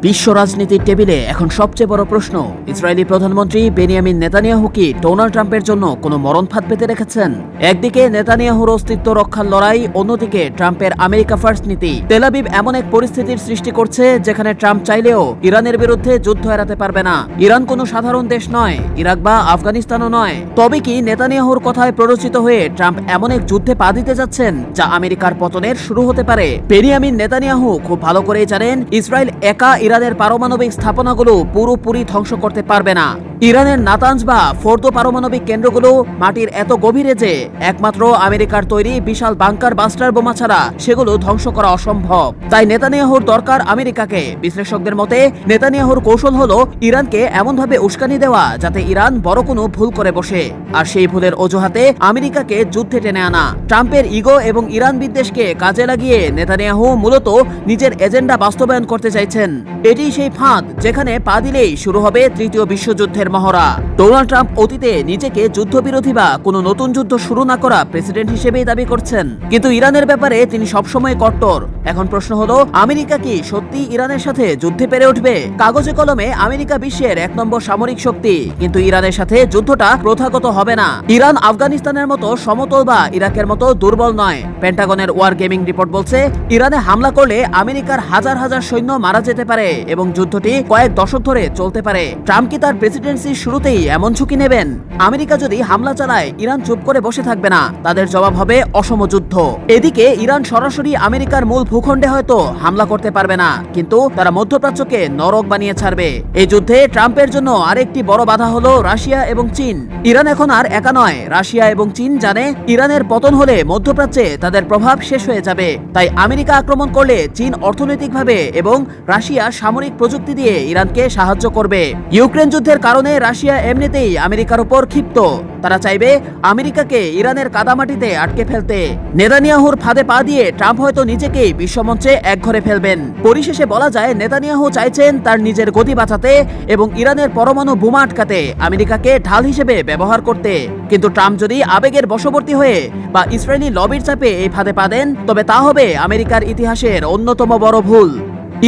বিশ্ব রাজনীতির টেবিলে এখন সবচেয়ে বড় প্রশ্ন, ইসরায়েলি প্রধানমন্ত্রী বেনিয়ামিন নেতানিয়াহু কি ডোনাল্ড ট্রাম্পের জন্য কোনো মরণ ফাঁদ পেতে রেখেছেন? একদিকে নেতানিয়াহুর অস্তিত্ব রক্ষার লড়াই, অন্যদিকে ট্রাম্পের আমেরিকা ফার্স্ট নীতি। তেল আবিব এমন এক পরিস্থিতির সৃষ্টি করছে যেখানে ট্রাম্প চাইলেও ইরানের বিরুদ্ধে যুদ্ধ এড়াতে পারবে না। ইরান কোনো সাধারণ দেশ নয়, ইরাক বা আফগানিস্তানও নয়। তবে কি নেতানিয়াহুর কথায় প্ররোচিত হয়ে ট্রাম্প এমন এক যুদ্ধে পা দিতে যাচ্ছেন যা আমেরিকার পতনের শুরু হতে পারে? বেনিয়ামিন নেতানিয়াহু খুব ভালো করেই জানেন ইসরায়েল একা ইরানের পারমাণবিক স্থাপনাগুলো পুরোপুরি ধ্বংস করতে পারবে না। ইরানের নাতানজ বা ফোর্দো পারমাণবিক কেন্দ্রগুলো মাটির এত গভীরে যে একমাত্র আমেরিকার তৈরি বিশাল বাংকার বাস্টার বোমা ছাড়া সেগুলো ধ্বংস করা অসম্ভব। তাই নেতানিয়াহুর দরকার আমেরিকাকে। বিশ্লেষকদের মতে নেতানিয়াহুর কৌশল হলো ইরানকে এমনভাবে উস্কানি দেওয়া যাতে ইরান বড় কোনো ভুল করে বসে, আর সেই ভুলের অজুহাতে আমেরিকাকে যুদ্ধে টেনে আনা। ট্রাম্পের ইগো এবং ইরান বিদ্বেষকে কাজে লাগিয়ে নেতানিয়াহু মূলত নিজের এজেন্ডা বাস্তবায়ন করতে চাইছেন। এটি সেই ফাঁদ যেখানে পা দিলেই শুরু হবে তৃতীয় বিশ্বযুদ্ধের মহড়া। ডোনাল্ড ট্রাম্প অতীতে নিজেকে যুদ্ধবিরোধী বা কোনো নতুন যুদ্ধ শুরু না করা প্রেসিডেন্ট হিসেবেই দাবি করছেন, কিন্তু ইরানের ব্যাপারে তিনি সবসময় কট্টর। এখন প্রশ্ন হলো, আমেরিকা কি সত্যি ইরানের সাথে যুদ্ধে পেরে উঠবে? কাগজে কলমে আমেরিকা বিশ্বের 1 নম্বর সামরিক শক্তি, কিন্তু ইরানের সাথে যুদ্ধটা প্রথাগত হবে না। ইরান আফগানিস্তানের মতো সমতল বা ইরাকের মতো দুর্বল নয়। পেন্টাগনের ওয়ার গেমিং রিপোর্ট বলছে ইরানে হামলা করলে আমেরিকার হাজার হাজার সৈন্য মারা যেতে পারে এবং যুদ্ধটি কয়েক দশক ধরে চলতে পারে। ট্রাম্প কি তার প্রেসিডেন্সির শুরুতেই এমন ঝুঁকি নেবেন? আমেরিকা যদি হামলা চালায় ইরান চুপ করে বসে থাকবে না, তাদের জবাব হবে অসম যুদ্ধ। এদিকে ইরান সরাসরি আমেরিকার মূল ভূখণ্ডে হয়তো হামলা করতে পারবে না, কিন্তু তারা মধ্যপ্রাচ্যকে নরক বানিয়ে ছাড়বে। এই যুদ্ধে ট্রাম্পের জন্য আরেকটি বড় বাধা হলো রাশিয়া এবং চীন। ইরান এখন আর একা নয়। রাশিয়া এবং চীন জানে ইরানের পতন হলে মধ্যপ্রাচ্যে তাদের প্রভাব শেষ হয়ে যাবে। তাই আমেরিকা আক্রমণ করলে চীন অর্থনৈতিকভাবে এবং রাশিয়া সামরিক প্রযুক্তি দিয়ে ইরানকে সাহায্য করবে। ইউক্রেন যুদ্ধের কারণে রাশিয়া এমনিতেই আমেরিকার উপর ক্ষিপ্ত। তারা চাইবে আমেরিকাকে ইরানের কাদামাটিতে আটকে ফেলতে। নেতানিয়াহুর ফাঁদে পা দিয়ে ট্রাম্প হয়তো নিজেকেই বিশ্বমঞ্চে একঘরে ফেলবেন। পরিশেষে বলা যায় নেতানিয়াহু চাইছেন তার নিজের গতি বাঁচাতে এবং ইরানের পরমাণু বোমা আটকাতে আমেরিকাকে ঢাল হিসেবে ব্যবহার করতে। কিন্তু ট্রাম্প যদি আবেগের বশবর্তী হয়ে বা ইসরায়েলি লবির চাপে এই ফাঁদে পা দেন, তবে তা হবে আমেরিকার ইতিহাসের অন্যতম বড় ভুল।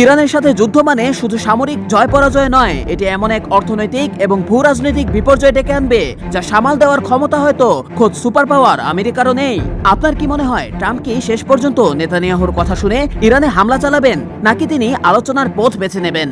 ইরানের সাথে যুদ্ধ মানে শুধু সামরিক জয় পরাজয় নয়, এটি এমন এক অর্থনৈতিক এবং ভূ রাজনৈতিক বিপর্যয় ডেকে আনবে যা সামাল দেওয়ার ক্ষমতা হয়তো খোদ সুপার পাওয়ার আমেরিকারও নেই। আপনার কি মনে হয়, ট্রাম্প কি শেষ পর্যন্ত নেতানিয়াহুর কথা শুনে ইরানে হামলা চালাবেন, নাকি তিনি আলোচনার পথ বেছে নেবেন?